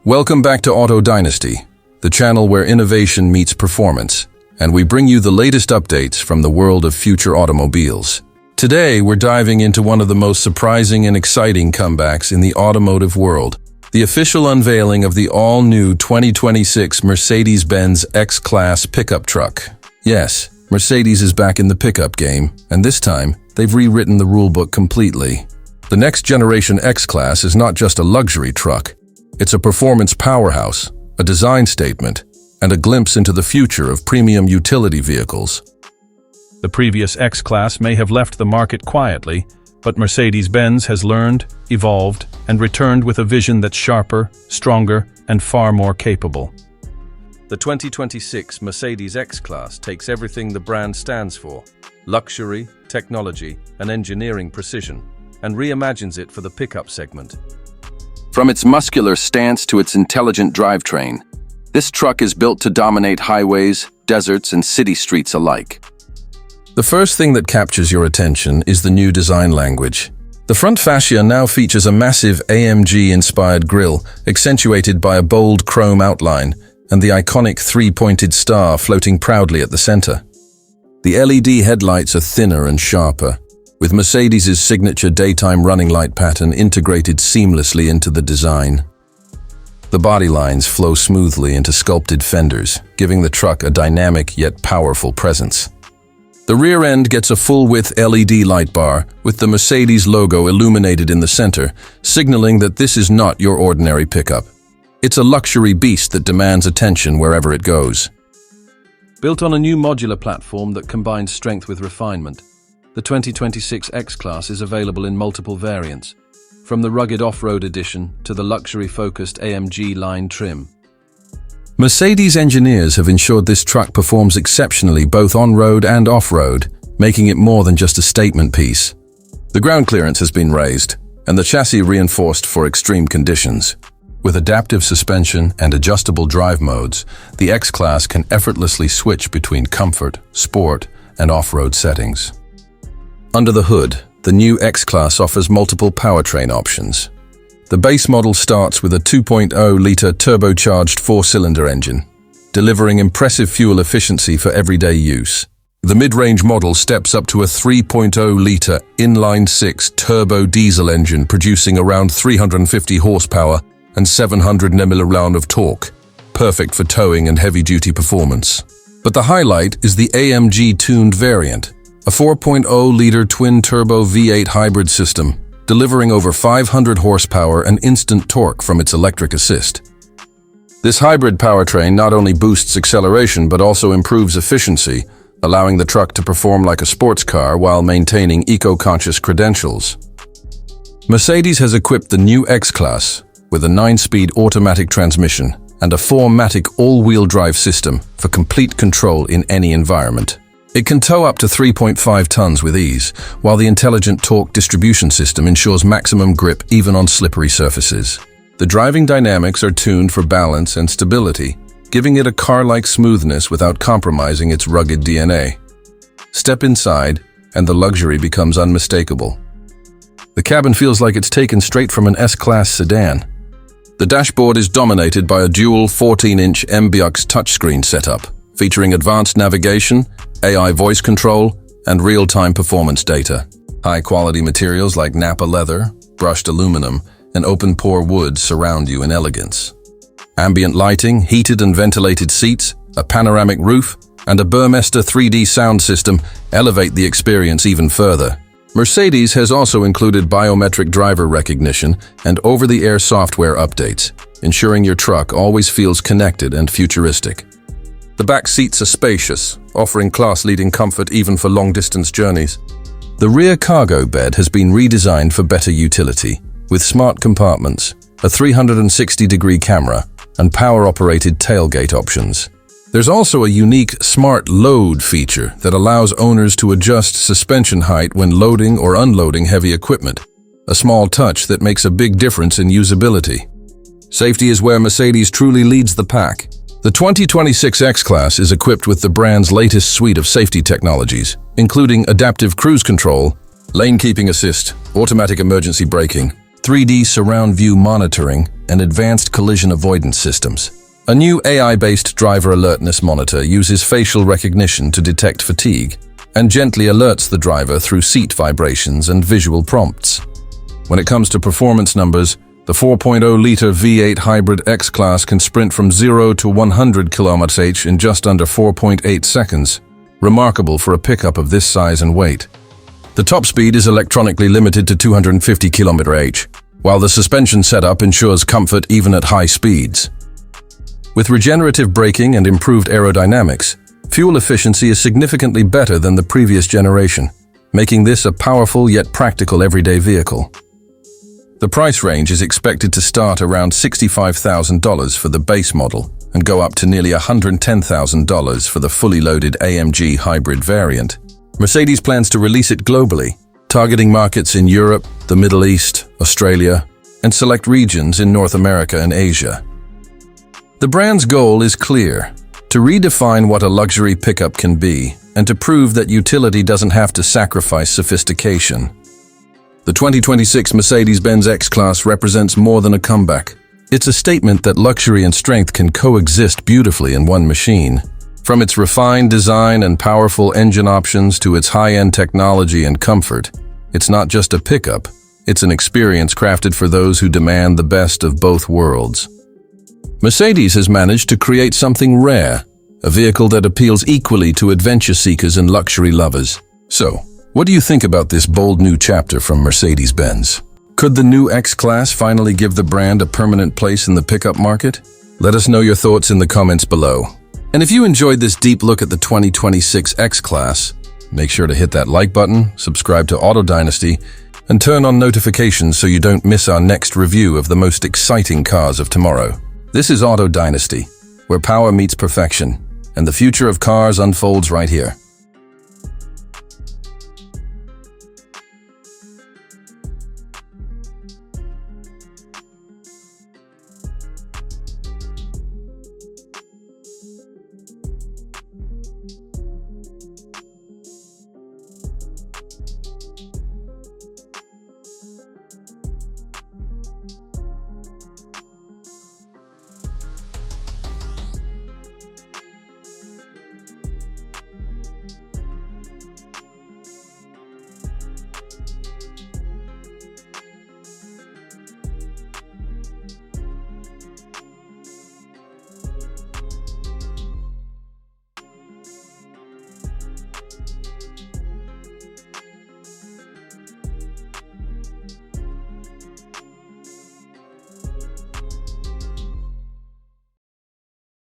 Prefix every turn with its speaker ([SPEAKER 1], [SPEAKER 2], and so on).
[SPEAKER 1] Welcome back to Auto Dynasty, the channel where innovation meets performance, and we bring you the latest updates from the world of future automobiles. Today, we're diving into one of the most surprising and exciting comebacks in the automotive world, the official unveiling of the all-new 2026 Mercedes-Benz X-Class pickup truck. Yes, Mercedes is back in the pickup game, and this time, they've rewritten the rulebook completely. The next-generation X-Class is not just a luxury truck. It's a performance powerhouse, a design statement, and a glimpse into the future of premium utility vehicles.
[SPEAKER 2] The previous X-Class may have left the market quietly, but Mercedes-Benz has learned, evolved, and returned with a vision that's sharper, stronger, and far more capable. The 2026 Mercedes X-Class takes everything the brand stands for: luxury, technology, and engineering precision, and reimagines it for the pickup segment.
[SPEAKER 1] From its muscular stance to its intelligent drivetrain, this truck is built to dominate highways, deserts, and city streets alike. The first thing that captures your attention is the new design language. The front fascia now features a massive AMG-inspired grille, accentuated by a bold chrome outline, and the iconic three-pointed star floating proudly at the center. The LED headlights are thinner and sharper, with Mercedes' signature daytime running light pattern integrated seamlessly into the design. The body lines flow smoothly into sculpted fenders, giving the truck a dynamic yet powerful presence. The rear end gets a full-width LED light bar, with the Mercedes logo illuminated in the center, signaling that this is not your ordinary pickup. It's a luxury beast that demands attention wherever it goes.
[SPEAKER 2] Built on a new modular platform that combines strength with refinement, the 2026 X-Class is available in multiple variants, from the rugged off-road edition to the luxury-focused AMG line trim.
[SPEAKER 1] Mercedes engineers have ensured this truck performs exceptionally both on-road and off-road, making it more than just a statement piece. The ground clearance has been raised, and the chassis reinforced for extreme conditions. With adaptive suspension and adjustable drive modes, the X-Class can effortlessly switch between comfort, sport, and off-road settings. Under the hood, the new X-Class offers multiple powertrain options. The base model starts with a 2.0-liter turbocharged four-cylinder engine, delivering impressive fuel efficiency for everyday use. The mid-range model steps up to a 3.0-liter inline-six turbo diesel engine producing around 350 horsepower and 700 Nm of torque, perfect for towing and heavy-duty performance. But the highlight is the AMG-tuned variant, a 4.0-liter twin-turbo V8 hybrid system, delivering over 500 horsepower and instant torque from its electric assist. This hybrid powertrain not only boosts acceleration but also improves efficiency, allowing the truck to perform like a sports car while maintaining eco-conscious credentials. Mercedes has equipped the new X-Class with a 9-speed automatic transmission and a 4-matic all-wheel drive system for complete control in any environment. It can tow up to 3.5 tons with ease, while the intelligent torque distribution system ensures maximum grip even on slippery surfaces. The driving dynamics are tuned for balance and stability, giving it a car-like smoothness without compromising its rugged DNA. Step inside, and the luxury becomes unmistakable. The cabin feels like it's taken straight from an S-Class sedan. The dashboard is dominated by a dual 14-inch MBUX touchscreen setup, featuring advanced navigation, AI voice control, and real-time performance data. High-quality materials like Nappa leather, brushed aluminum, and open-pore wood surround you in elegance. Ambient lighting, heated and ventilated seats, a panoramic roof, and a Burmester 3D sound system elevate the experience even further. Mercedes has also included biometric driver recognition and over-the-air software updates, ensuring your truck always feels connected and futuristic. The back seats are spacious, offering class-leading comfort even for long-distance journeys. The rear cargo bed has been redesigned for better utility, with smart compartments, a 360-degree camera, and power-operated tailgate options. There's also a unique Smart Load feature that allows owners to adjust suspension height when loading or unloading heavy equipment, a small touch that makes a big difference in usability. Safety is where Mercedes truly leads the pack. The 2026 X-Class is equipped with the brand's latest suite of safety technologies, including adaptive cruise control, lane keeping assist, automatic emergency braking, 3D surround view monitoring, and advanced collision avoidance systems. A new AI-based driver alertness monitor uses facial recognition to detect fatigue and gently alerts the driver through seat vibrations and visual prompts. When it comes to performance numbers, the 4.0-liter V8 hybrid X-Class can sprint from 0 to 100 km/h in just under 4.8 seconds, remarkable for a pickup of this size and weight. The top speed is electronically limited to 250 km/h, while the suspension setup ensures comfort even at high speeds. With regenerative braking and improved aerodynamics, fuel efficiency is significantly better than the previous generation, making this a powerful yet practical everyday vehicle. The price range is expected to start around $65,000 for the base model and go up to nearly $110,000 for the fully loaded AMG hybrid variant. Mercedes plans to release it globally, targeting markets in Europe, the Middle East, Australia, and select regions in North America and Asia. The brand's goal is clear: to redefine what a luxury pickup can be and to prove that utility doesn't have to sacrifice sophistication. The 2026 Mercedes-Benz X-Class represents more than a comeback. It's a statement that luxury and strength can coexist beautifully in one machine. From its refined design and powerful engine options to its high-end technology and comfort, it's not just a pickup, it's an experience crafted for those who demand the best of both worlds. Mercedes has managed to create something rare, a vehicle that appeals equally to adventure seekers and luxury lovers. So, what do you think about this bold new chapter from Mercedes-Benz? Could the new X-Class finally give the brand a permanent place in the pickup market? Let us know your thoughts in the comments below. And if you enjoyed this deep look at the 2026 X-Class, make sure to hit that like button, subscribe to Auto Dynasty, and turn on notifications so you don't miss our next review of the most exciting cars of tomorrow. This is Auto Dynasty, where power meets perfection, and the future of cars unfolds right here.